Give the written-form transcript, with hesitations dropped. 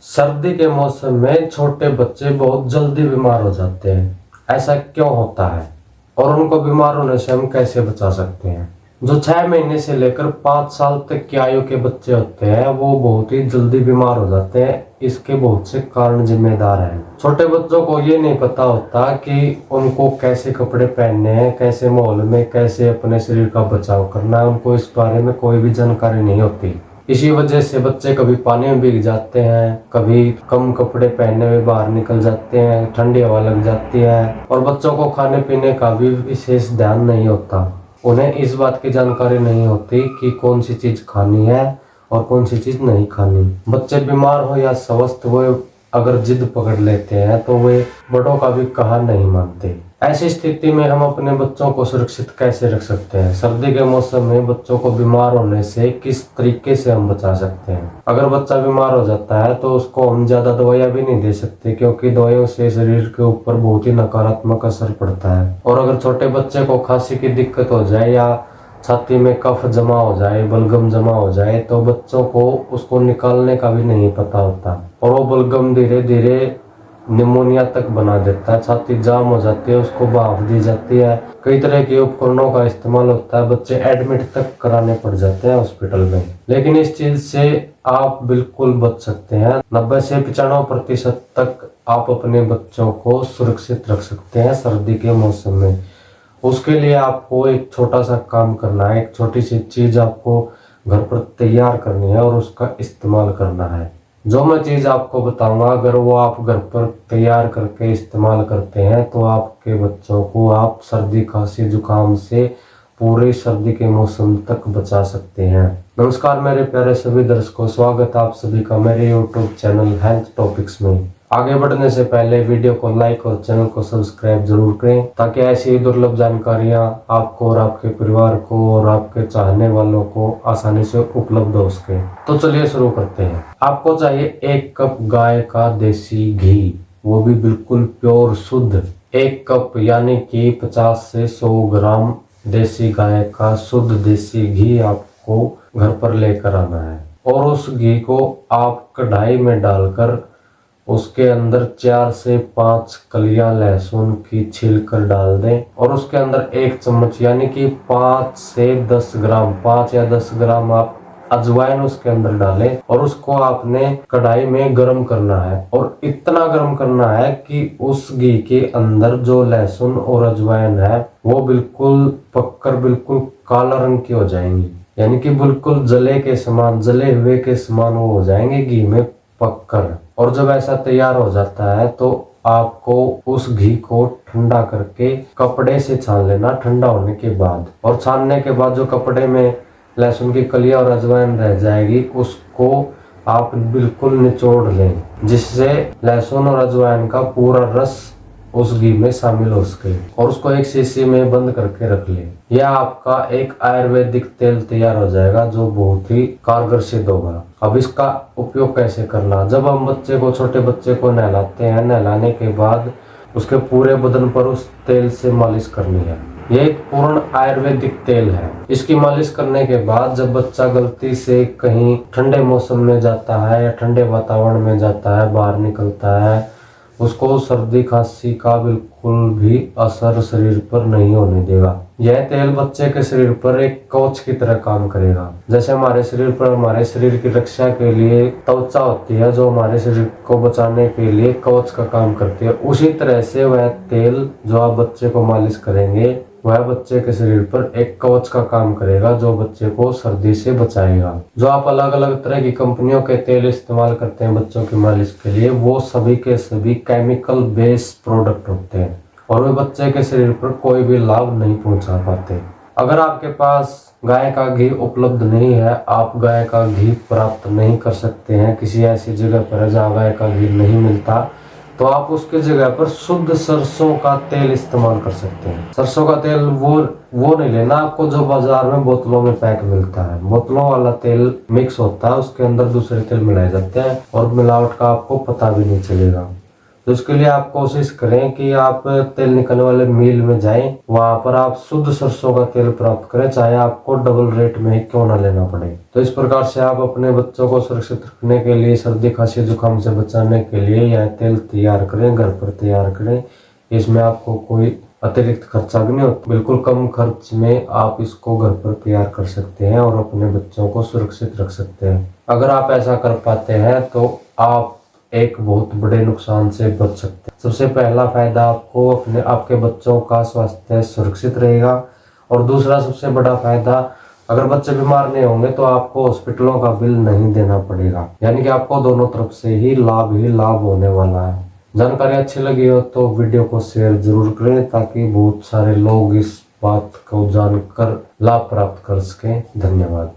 सर्दी के मौसम में छोटे बच्चे बहुत जल्दी बीमार हो जाते हैं। ऐसा क्यों होता है और उनको बीमार होने से हम कैसे बचा सकते हैं? जो 6 महीने से लेकर 5 साल तक की आयु के बच्चे होते हैं वो बहुत ही जल्दी बीमार हो जाते हैं। इसके बहुत से कारण जिम्मेदार हैं। छोटे बच्चों को ये नहीं पता होता कि उनको कैसे कपड़े पहनने हैं, कैसे माहौल में कैसे अपने शरीर का बचाव करना है। उनको इस बारे में कोई भी जानकारी नहीं होती। इसी वजह से बच्चे कभी पानी में भीग जाते हैं, कभी कम कपड़े पहने हुए बाहर निकल जाते हैं, ठंडी हवा लग जाती है। और बच्चों को खाने पीने का भी विशेष ध्यान नहीं होता। उन्हें इस बात की जानकारी नहीं होती कि कौन सी चीज खानी है और कौन सी चीज नहीं खानी। बच्चे बीमार हो या स्वस्थ हो, अगर जिद पकड़ लेते हैं तो वे बड़ों का भी कहा नहीं मानते। ऐसी स्थिति में हम अपने बच्चों को सुरक्षित कैसे रख सकते हैं? सर्दी के मौसम में बच्चों को बीमार होने से किस तरीके से हम बचा सकते हैं? अगर बच्चा बीमार हो जाता है तो उसको हम ज्यादा दवाइयां भी नहीं दे सकते, क्योंकि दवाइयों से शरीर के ऊपर बहुत ही नकारात्मक असर पड़ता है। और अगर छोटे बच्चे को खांसी की दिक्कत हो जाए या छाती में कफ जमा हो जाए, बलगम जमा हो जाए, तो बच्चों को उसको निकालने का भी नहीं पता होता और वो बलगम धीरे धीरे निमोनिया तक बना देता है। छाती जाम हो जाती है, उसको भाप दी जाती है, कई तरह के उपकरणों का इस्तेमाल होता है, बच्चे एडमिट तक कराने पड़ जाते हैं हॉस्पिटल में। लेकिन इस चीज से आप बिल्कुल बच सकते हैं। 90 से 95% तक आप अपने बच्चों को सुरक्षित रख सकते हैं सर्दी के मौसम में। उसके लिए आपको एक छोटा सा काम करना है, एक छोटी सी चीज आपको घर पर तैयार करनी है और उसका इस्तेमाल करना है। जो मैं चीज आपको बताऊंगा, अगर वो आप घर पर तैयार करके इस्तेमाल करते हैं तो आपके बच्चों को आप सर्दी खांसी जुकाम से पूरे सर्दी के मौसम तक बचा सकते हैं। नमस्कार मेरे प्यारे सभी दर्शकों, स्वागत है आप सभी का मेरे YouTube चैनल हेल्थ टॉपिक्स में। आगे बढ़ने से पहले वीडियो को लाइक और चैनल को सब्सक्राइब जरूर करें, ताकि ऐसी दुर्लभ जानकारियां आपको और आपके परिवार को और आपके चाहने वालों को आसानी से उपलब्ध हो सके। तो चलिए शुरू करते हैं। आपको चाहिए 1 कप गाय का देसी घी, वो भी बिल्कुल प्योर शुद्ध। 1 कप यानी कि 50 से 100 ग्राम देसी गाय का शुद्ध देसी घी आपको घर पर लेकर आना है। और उस घी को आप कढ़ाई में डालकर उसके अंदर 4 से 5 कलियां लहसुन की छीलकर डाल दें और उसके अंदर 1 चम्मच यानी कि 5 से 10 ग्राम 5 या 10 ग्राम आप अजवाइन उसके अंदर डालें और उसको आपने कढ़ाई में गर्म करना है। और इतना गर्म करना है कि उस घी के अंदर जो लहसुन और अजवाइन है वो बिल्कुल पककर बिल्कुल काला रंग की हो जाएंगी, यानी कि बिल्कुल जले के समान, जले हुए के समान वो हो जाएंगे घी में पककर। और जब ऐसा तैयार हो जाता है तो आपको उस घी को ठंडा करके कपड़े से छान लेना ठंडा होने के बाद। और छानने के बाद जो कपड़े में लहसुन की कलियां और अजवाइन रह जाएगी उसको आप बिल्कुल निचोड़ लें, जिससे लहसुन और अजवाइन का पूरा रस उस घी में शामिल हो सके। और उसको एक शीशी में बंद करके रख लें। यह आपका एक आयुर्वेदिक तेल तैयार हो जाएगा जो बहुत ही कारगर सिद्ध होगा। अब इसका उपयोग कैसे करना? जब हम बच्चे को, छोटे बच्चे को नहलाते हैं, नहलाने के बाद उसके पूरे बदन पर उस तेल से मालिश करनी है। यह एक पूर्ण आयुर्वेदिक तेल है। इसकी मालिश करने के बाद जब बच्चा गलती से कहीं ठंडे मौसम में जाता है या ठंडे वातावरण में जाता है, बाहर निकलता है, उसको सर्दी खांसी का बिल्कुल भी असर शरीर पर नहीं होने देगा। यह तेल बच्चे के शरीर पर एक कवच की तरह काम करेगा। जैसे हमारे शरीर पर हमारे शरीर की रक्षा के लिए त्वचा होती है जो हमारे शरीर को बचाने के लिए कवच का काम करती है, उसी तरह से वह तेल जो आप बच्चे को मालिश करेंगे वह बच्चे के शरीर पर एक कवच का काम करेगा जो बच्चे को सर्दी से बचाएगा। जो आप अलग अलग तरह की कंपनियों के तेल इस्तेमाल करते हैं बच्चों की मालिश के लिए, वो सभी के सभी केमिकल बेस्ड प्रोडक्ट होते हैं और वे बच्चे के शरीर पर कोई भी लाभ नहीं पहुंचा पाते। अगर आपके पास गाय का घी उपलब्ध नहीं है, आप गाय का घी प्राप्त नहीं कर सकते हैं, किसी ऐसी जगह पर जहाँ गाय का घी नहीं मिलता, तो आप उसके जगह पर शुद्ध सरसों का तेल इस्तेमाल कर सकते हैं। सरसों का तेल वो नहीं लेना आपको जो बाजार में बोतलों में पैक मिलता है। बोतलों वाला तेल मिक्स होता है, उसके अंदर दूसरे तेल मिलाए जाते हैं और मिलावट का आपको पता भी नहीं चलेगा। तो इसके लिए आप कोशिश करें कि आप तेल निकलने वाले मिल में जाएं, वहां पर आप शुद्ध सरसों का तेल प्राप्त करें, चाहे आपको डबल रेट में ही क्यों ना लेना पड़े। तो इस प्रकार से आप अपने बच्चों को सुरक्षित रखने के लिए, सर्दी खांसी जुकाम से बचाने के लिए यह तेल तैयार करें, घर पर तैयार करें। इसमें आपको कोई अतिरिक्त खर्चा भी नहीं होता, बिल्कुल कम खर्च में आप इसको घर पर तैयार कर सकते हैं और अपने बच्चों को सुरक्षित रख सकते हैं। अगर आप ऐसा कर पाते हैं तो आप एक बहुत बड़े नुकसान से बच सकते हैं। सबसे पहला फायदा, आपको आपके बच्चों का स्वास्थ्य सुरक्षित रहेगा। और दूसरा सबसे बड़ा फायदा, अगर बच्चे बीमार नहीं होंगे तो आपको हॉस्पिटलों का बिल नहीं देना पड़ेगा। यानी कि आपको दोनों तरफ से ही लाभ होने वाला है। जानकारी अच्छी लगी हो तो वीडियो को शेयर जरूर करें, ताकि बहुत सारे लोग इस बात को जानकर लाभ प्राप्त कर सकें। धन्यवाद।